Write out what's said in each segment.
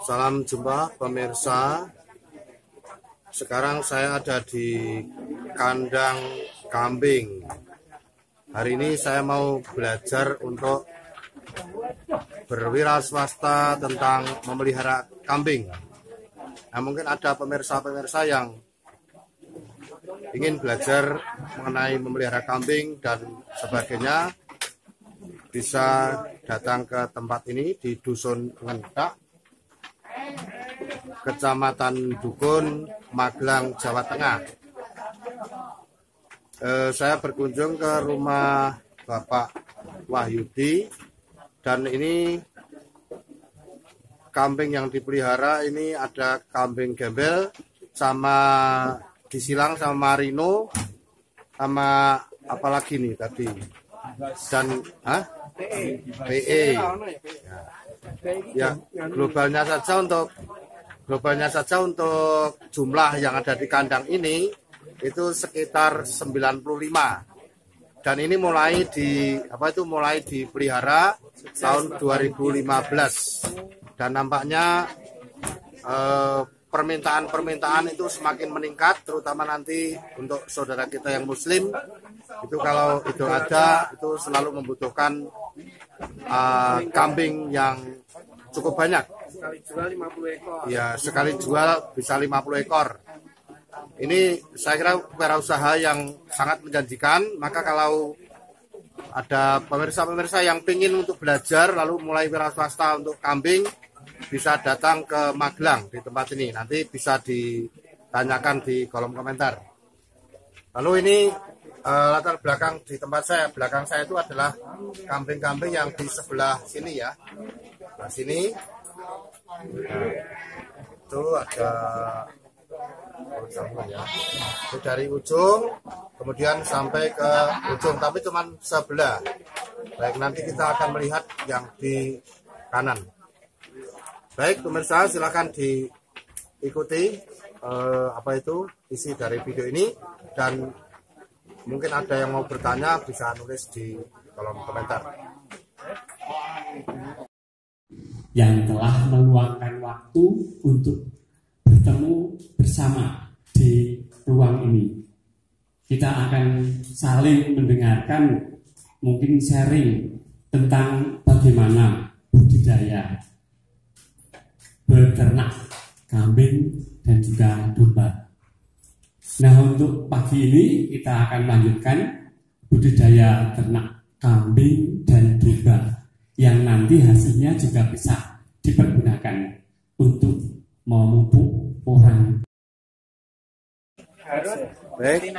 Salam jumpa pemirsa. Sekarang saya ada di kandang kambing. Hari ini saya mau belajar untuk berwira swasta tentang memelihara kambing. Nah, mungkin ada pemirsa-pemirsa yang ingin belajar mengenai memelihara kambing dan sebagainya, bisa datang ke tempat ini di Dusun Ngendak, Kecamatan Dukun, Magelang, Jawa Tengah. Saya berkunjung ke rumah Bapak Wahyudi, dan ini kambing yang dipelihara ini ada kambing gembel sama disilang sama marino sama apalagi nih tadi, dan PE ya, globalnya saja untuk jumlah yang ada di kandang ini itu sekitar 95, dan ini mulai dipelihara tahun 2015, dan nampaknya permintaan itu semakin meningkat, terutama nanti untuk saudara kita yang muslim itu kalau Idul Adha itu selalu membutuhkan kambing yang cukup banyak. Sekali jual 50 ekor. Ya, sekali jual bisa 50 ekor. Ini saya kira wirausaha yang sangat menjanjikan. Maka kalau ada pemirsa-pemirsa yang ingin untuk belajar lalu mulai wira swasta untuk kambing, bisa datang ke Magelang di tempat ini. Nanti bisa ditanyakan di kolom komentar. Lalu ini latar belakang di tempat saya. Belakang saya itu adalah kambing-kambing yang di sebelah sini ya. Nah, sini itu ada ya. Itu dari ujung kemudian sampai ke ujung, tapi cuma sebelah. Baik, nanti kita akan melihat yang di kanan. Baik pemirsa, silakan diikuti isi dari video ini, dan mungkin ada yang mau bertanya bisa nulis di kolom komentar. Yang telah meluangkan waktu untuk bertemu bersama di ruang ini. Kita akan saling mendengarkan, mungkin sharing tentang bagaimana budidaya beternak kambing dan juga domba. Nah, untuk pagi ini kita akan lanjutkan budidaya ternak kambing dan domba yang nanti hasilnya juga bisa dipergunakan untuk memupuk orang. Baik,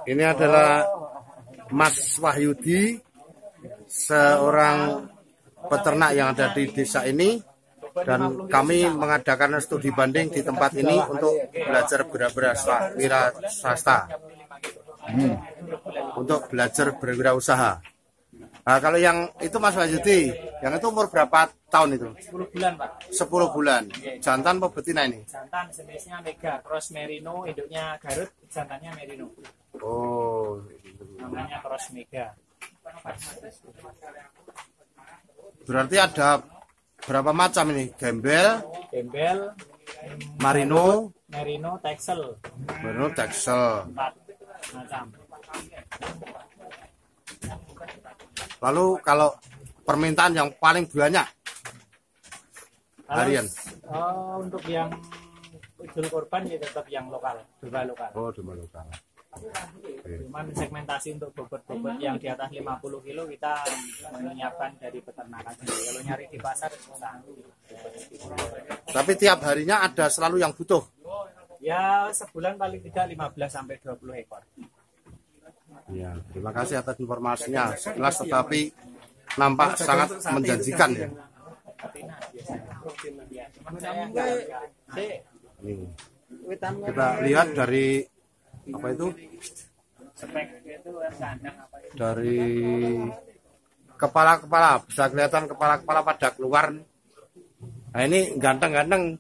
ini adalah Mas Wahyudi, seorang peternak yang ada di desa ini, dan kami mengadakan studi banding di tempat ini untuk belajar wira swasta, untuk belajar berwirausaha. Nah, kalau yang itu Mas Wahyudi, yang itu umur berapa tahun itu? 10 bulan, Pak. 10 bulan. Jantan apa betina ini? Jantan, jenisnya Mega, cross merino, induknya Garut, jantannya merino. Oh, Namanya cross Mega. berarti ada berapa macam ini? Gembel, Marino, Texel. Marino, Texel. 4 macam. Lalu kalau permintaan yang paling banyak harian? Untuk yang Idul Kurban ya tetap yang lokal, domba lokal. Oh, domba lokal. Cuman segmentasi untuk bobot-bobot yang di atas 50 kilo kita menyiapkan dari peternakan sendiri. Kalau nyari di pasar susah. Tapi tiap harinya ada selalu yang butuh? Ya, sebulan paling tidak 15 sampai 20 ekor. Ya, terima kasih atas informasinya. Sekilas tetapi nampak sangat menjanjikan ya. Ini. Kita lihat dari apa itu? Dari kepala-kepala, bisa kelihatan kepala-kepala pada keluar. Nah, ini ganteng-ganteng.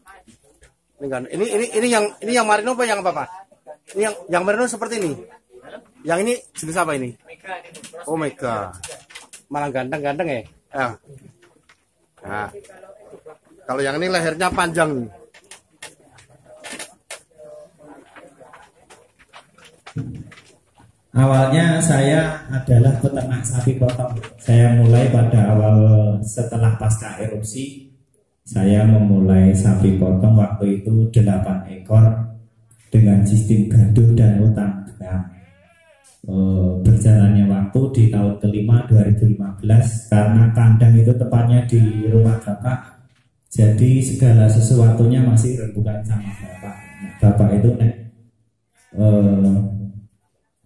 Ini yang marino apa yang apa, Pak? Ini yang marino seperti ini. Yang ini jenis apa ini? Oh, Mega. Malah ganteng-ganteng ya. Nah, kalau yang ini lehernya panjang. Awalnya saya adalah peternak sapi potong. Saya mulai pada awal setelah pasca erupsi. Saya memulai sapi potong waktu itu 8 ekor dengan sistem gaduh dan utang. Nah, berjalannya waktu di tahun kelima 2015 karena kandang itu tepatnya di rumah bapak. Jadi segala sesuatunya masih rembukan sama bapak. Nah, bapak itu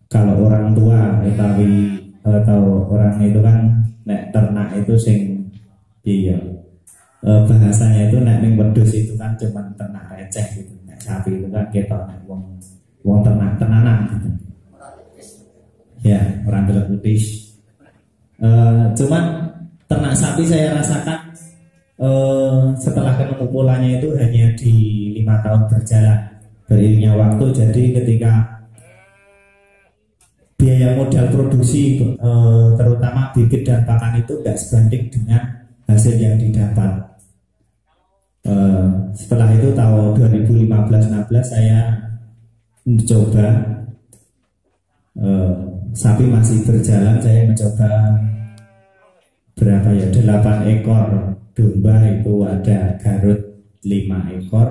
kalau orang tua utawi atau orang itu kan ternak itu sing iya bahasanya itu ning wedhus itu kan cuma ternak receh gitu. Sapi itu kan ketok wong ternak tenanan gitu. Ya, orang gelap putih. Cuman ternak sapi saya rasakan setelah ketemu polanya itu hanya di 5 tahun berjalan beriringnya waktu. Jadi ketika biaya modal produksi terutama bibit dan pakan itu tidak sebanding dengan hasil yang didapat. Setelah itu tahun 2015-16 saya mencoba sapi masih berjalan. Saya mencoba berapa ya 8 ekor domba, itu ada Garut 5 ekor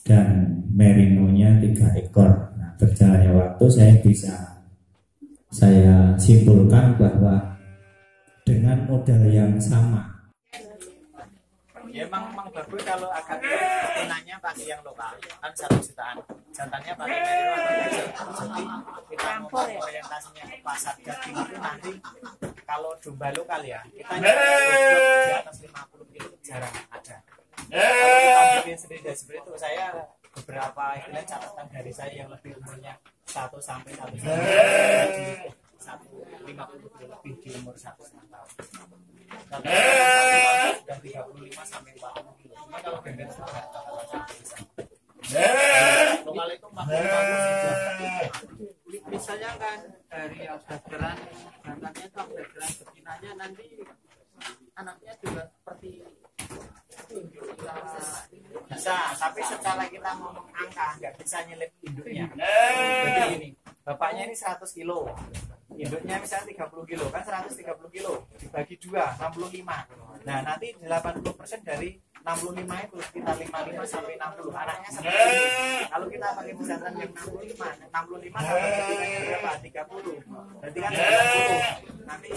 dan Merinonya 3 ekor. Nah, berjalannya waktu saya simpulkan bahwa dengan modal yang sama. Ya emang bagus kalau agak betinanya pakai yang lokal kan 1 jutaan, jantannya pakai merino atau jadi kita mau orientasinya ke pasar daging itu nanti kalau domba lokal ya kita di atas 50 kilo jarang ada. Kalau kita bikin sendiri seperti itu, saya beberapa istilah catatan dari saya yang lebih umurnya 1 sampai 1,5 kilo lebih di umur 1,5 tahun. Kalau sudah 35 sampai 40 kilo. Cuma kalau bebek itu enggak bisa. Lokal itu makin bagus. Misalnya kan dari yang begeran, jantannya itu begeran betinanya nanti anaknya juga seperti bisa, tapi secara kita ngomong angka nggak bisa nyelip induknya. Jadi gini, bapaknya ini 100 kilo, induknya misalnya 30 kilo, kan 130 kilo dibagi 2, 65. Nah nanti 80% dari 65 itu sekitar 55 sampai 60 anaknya seperti ini. Kalau kita pakai pesantan yang 65 tambah betinanya berapa? 30, berarti kan 90. Nanti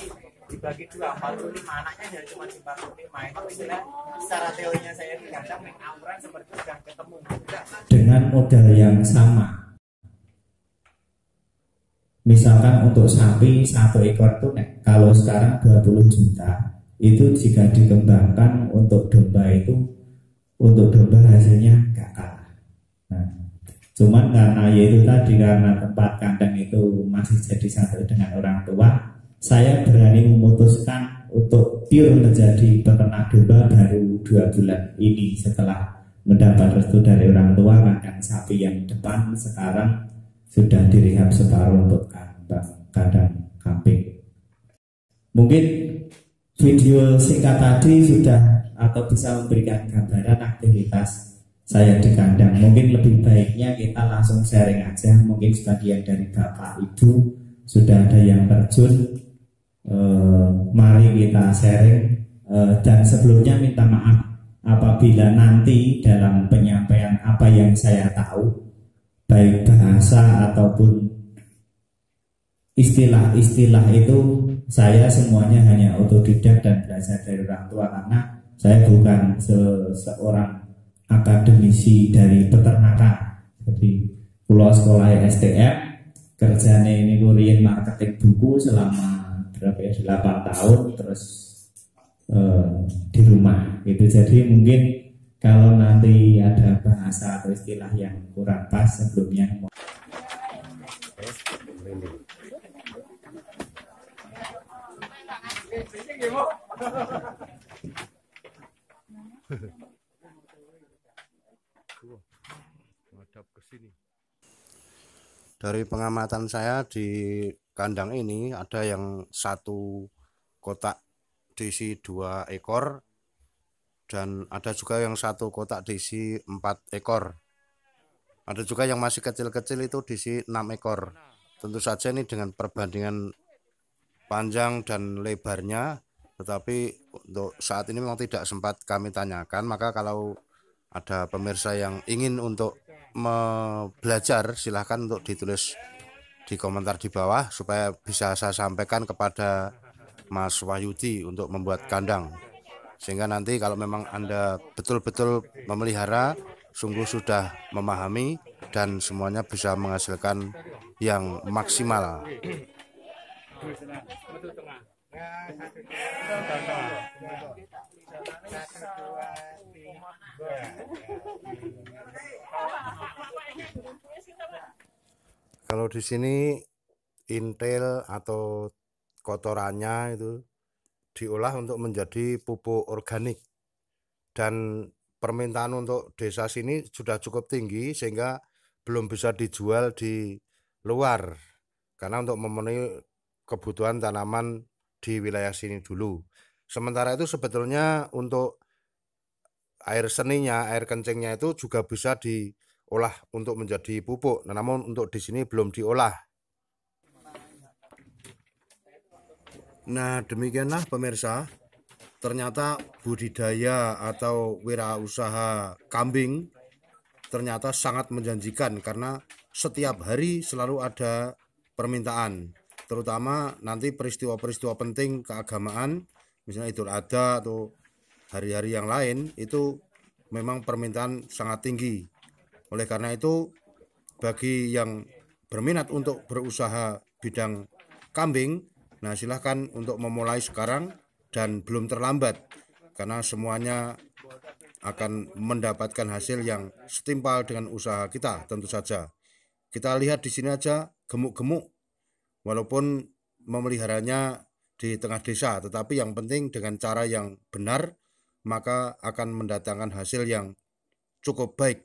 dibagi 2, 45 anaknya jadi cuma 45. Itu istilah secara teorinya saya di kandang mengakuran seperti sudah ketemu. Dengan modal yang sama. Misalkan untuk sapi 1 ekor tuh kalau sekarang 20 juta, itu jika dikembangkan untuk domba itu, untuk domba hasilnya gak kalah. Nah, cuman karena yaitu tadi, karena tempat kandang itu masih jadi satu dengan orang tua, saya berani memutuskan untuk pure menjadi peternak domba baru 2 bulan ini setelah mendapat restu dari orang tua. Kandang sapi yang depan sekarang sudah direhab separuh untuk kandang kambing. Mungkin video singkat tadi sudah atau bisa memberikan gambaran aktivitas saya di kandang. Mungkin lebih baiknya kita langsung sharing aja. Mungkin sebagian dari Bapak Ibu sudah ada yang terjun. Mari kita sharing. Dan sebelumnya minta maaf apabila nanti dalam penyampaian apa yang saya tahu, baik bahasa ataupun istilah-istilah itu, saya semuanya hanya otodidak dan belajar dari orang tua, karena saya bukan seorang akademisi dari peternakan. Jadi pulau sekolah STM, kerjanya ini kurian marketing buku selama berapa ya, 8 tahun, terus di rumah gitu. Jadi mungkin kalau nanti ada bahasa atau istilah yang kurang pas sebelumnya Dari pengamatan saya di kandang ini ada yang 1 kotak diisi 2 ekor, Dan ada juga yang satu kotak diisi 4 ekor. Ada juga yang masih kecil-kecil itu diisi 6 ekor. Tentu saja ini dengan perbandingan panjang dan lebarnya, tetapi untuk saat ini memang tidak sempat kami tanyakan. Maka kalau ada pemirsa yang ingin untuk belajar, silahkan untuk ditulis di komentar di bawah supaya bisa saya sampaikan kepada Mas Wahyudi untuk membuat kandang. Sehingga nanti kalau memang Anda betul-betul memelihara, sungguh sudah memahami dan semuanya bisa menghasilkan yang maksimal. Kalau di sini intel atau kotorannya itu diolah untuk menjadi pupuk organik, dan permintaan untuk desa sini sudah cukup tinggi sehingga belum bisa dijual di luar karena untuk memenuhi kebutuhan tanaman di wilayah sini dulu. Sementara itu sebetulnya untuk air seninya, air kencingnya itu juga bisa diolah untuk menjadi pupuk, namun untuk di sini belum diolah. Nah, demikianlah pemirsa, ternyata budidaya atau wirausaha kambing ternyata sangat menjanjikan karena setiap hari selalu ada permintaan, terutama nanti peristiwa-peristiwa penting keagamaan, misalnya Idul Adha atau hari-hari yang lain, itu memang permintaan sangat tinggi. Oleh karena itu, bagi yang berminat untuk berusaha bidang kambing, nah silahkan untuk memulai sekarang dan belum terlambat karena semuanya akan mendapatkan hasil yang setimpal dengan usaha kita. Tentu saja kita lihat di sini aja gemuk-gemuk walaupun memeliharanya di tengah desa, tetapi yang penting dengan cara yang benar maka akan mendatangkan hasil yang cukup baik.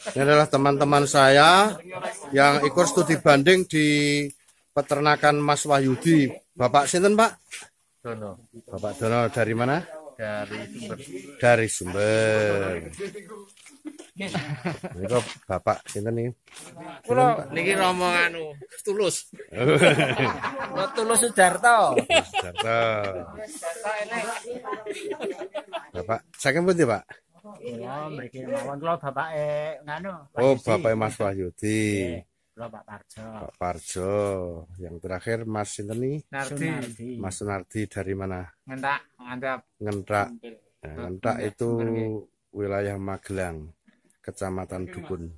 Ini adalah teman-teman saya yang ikut studi banding di peternakan Mas Wahyudi. Bapak sinten, Pak? Dono. Bapak Dono dari mana? Dari Sumber. Dari Sumber. Ini kok Bapak sinten nih? Kulo niki rombong anu Tulus. Tulus Sudarto. Sudarto. Bapak, saking pundi, Pak? Kula mriki mawon kula bapake nganu. Oh, Bapak Mas Wahyudi. Kula Pak Parjo. Pak Parjo. Yang terakhir Mas sinten nih? Nardi. Mas Nardi dari mana? Ngentak, ngantap. Ngentak. Nah, Ngentak itu wilayah Magelang, Kecamatan Dukun.